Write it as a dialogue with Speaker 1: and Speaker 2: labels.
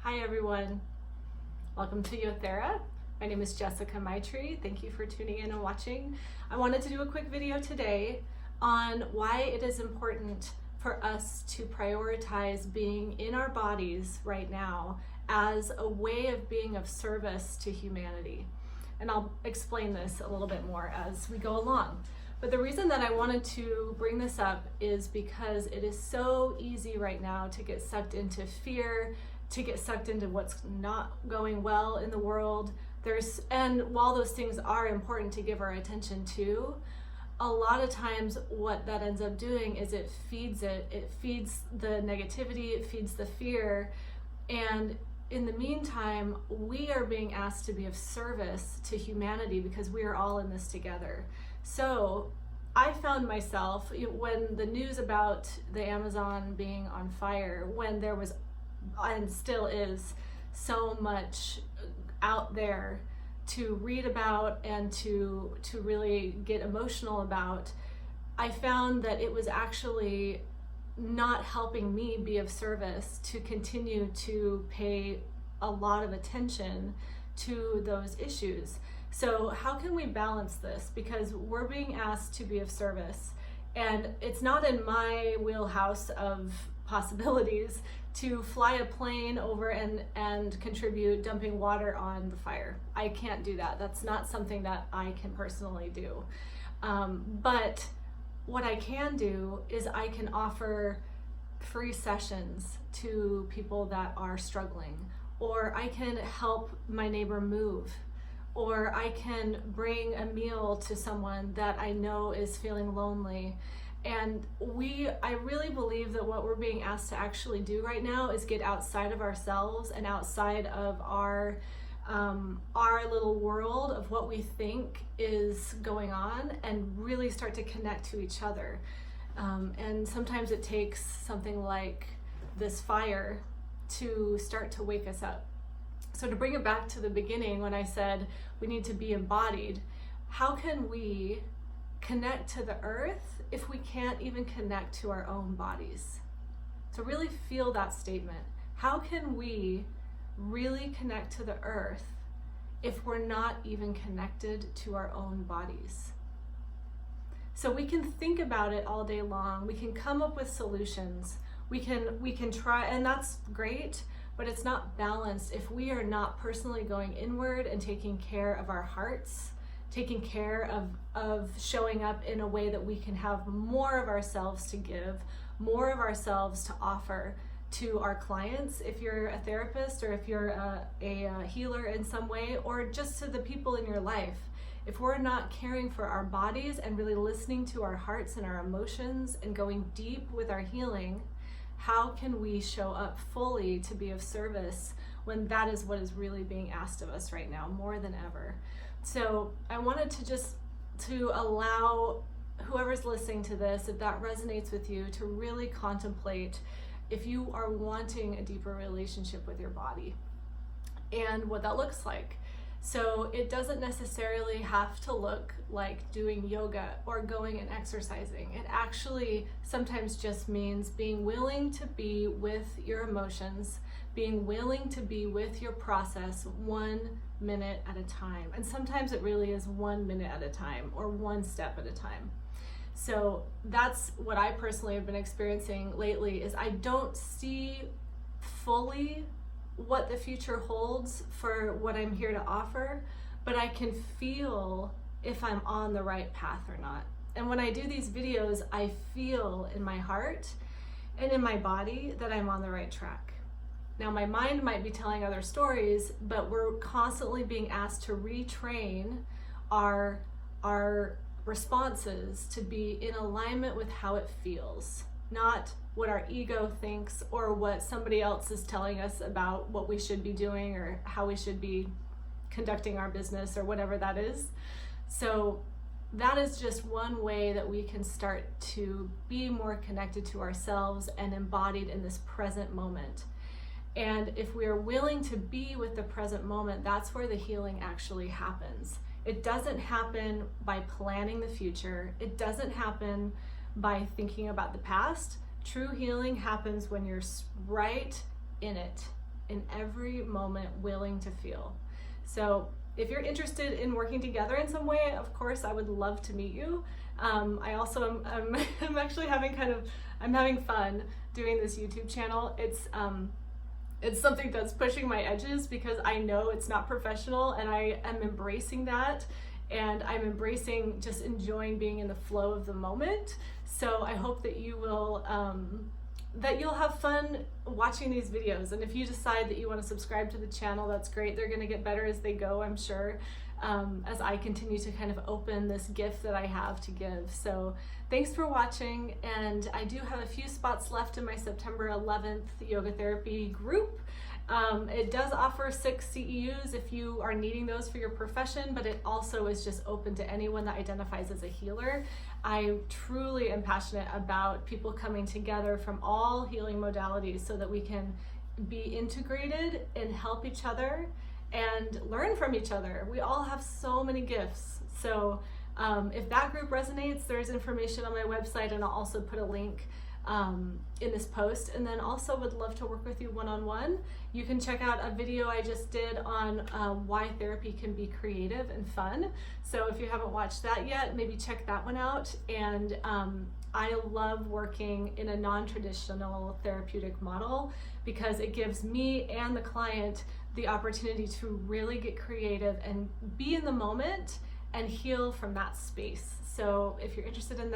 Speaker 1: Hi everyone, welcome to Yothera. My name is Jessica Maitri. Thank you for tuning in and watching. I wanted to do a quick video today on why it is important for us to prioritize being in our bodies right now as a way of being of service to humanity. And I'll explain this a little bit more as we go along. But the reason that I wanted to bring this up is because it is so easy right now to get sucked into fear, to get sucked into what's not going well in the world. And while those things are important to give our attention to, a lot of times what that ends up doing is it feeds the negativity, it feeds the fear. And in the meantime, we are being asked to be of service to humanity because we are all in this together. So I found myself, when the news about the Amazon being on fire, when there was, and still is, so much out there to read about and to really get emotional about, I found that it was actually not helping me be of service to continue to pay a lot of attention to those issues. So how can we balance this? Because we're being asked to be of service, and it's not in my wheelhouse of possibilities to fly a plane over and contribute dumping water on the fire. I can't do that. That's not something that I can personally do. But what I can do is I can offer free sessions to people that are struggling, or I can help my neighbor move, or I can bring a meal to someone that I know is feeling lonely. And I really believe that what we're being asked to actually do right now is get outside of ourselves and outside of our little world of what we think is going on, and really start to connect to each other. And sometimes it takes something like this fire to start to wake us up. So to bring it back to the beginning, when I said we need to be embodied, how can we connect to the earth if we can't even connect to our own bodies? So really feel that statement. How can we really connect to the earth if we're not even connected to our own bodies? So we can think about it all day long. We can come up with solutions. We can try, and that's great, but it's not balanced if we are not personally going inward and taking care of our hearts, taking care of showing up in a way that we can have more of ourselves to give, more of ourselves to offer to our clients, if you're a therapist, or if you're a healer in some way, or just to the people in your life. If we're not caring for our bodies and really listening to our hearts and our emotions and going deep with our healing, how can we show up fully to be of service when that is what is really being asked of us right now, more than ever? So I wanted to allow whoever's listening to this, if that resonates with you, to really contemplate if you are wanting a deeper relationship with your body and what that looks like. So it doesn't necessarily have to look like doing yoga or going and exercising. It actually sometimes just means being willing to be with your emotions, being willing to be with your process 1 minute at a time. And sometimes it really is 1 minute at a time, or one step at a time. So that's what I personally have been experiencing lately, is I don't see fully what the future holds for what I'm here to offer, but I can feel if I'm on the right path or not. And when I do these videos, I feel in my heart and in my body that I'm on the right track. Now, my mind might be telling other stories, but we're constantly being asked to retrain our responses to be in alignment with how it feels, not what our ego thinks or what somebody else is telling us about what we should be doing or how we should be conducting our business or whatever that is. So that is just one way that we can start to be more connected to ourselves and embodied in this present moment. And if we are willing to be with the present moment, that's where the healing actually happens. It doesn't happen by planning the future. It doesn't happen by thinking about the past. True healing happens when you're right in it, in every moment, willing to feel. So if you're interested in working together in some way, of course, I would love to meet you. I also I'm actually having I'm having fun doing this YouTube channel. It's something that's pushing my edges because I know it's not professional, and I am embracing that, and I'm embracing just enjoying being in the flow of the moment. So I hope that you will that you'll have fun watching these videos. And if you decide that you want to subscribe to the channel, that's great. They're going to get better as they go, I'm sure, as I continue to kind of open this gift that I have to give. So thanks for watching, and I do have a few spots left in my September 11th yoga therapy group. It does offer 6 CEUs if you are needing those for your profession, but it also is just open to anyone that identifies as a healer. I truly am passionate about people coming together from all healing modalities so that we can be integrated and help each other and learn from each other. We all have so many gifts. So if that group resonates, there's information on my website, and I'll also put a link in this post. And then also would love to work with you one-on-one. You can check out a video I just did on why therapy can be creative and fun. So if you haven't watched that yet, maybe check that one out. And I love working in a non-traditional therapeutic model because it gives me and the client the opportunity to really get creative and be in the moment and heal from that space. So if you're interested in that,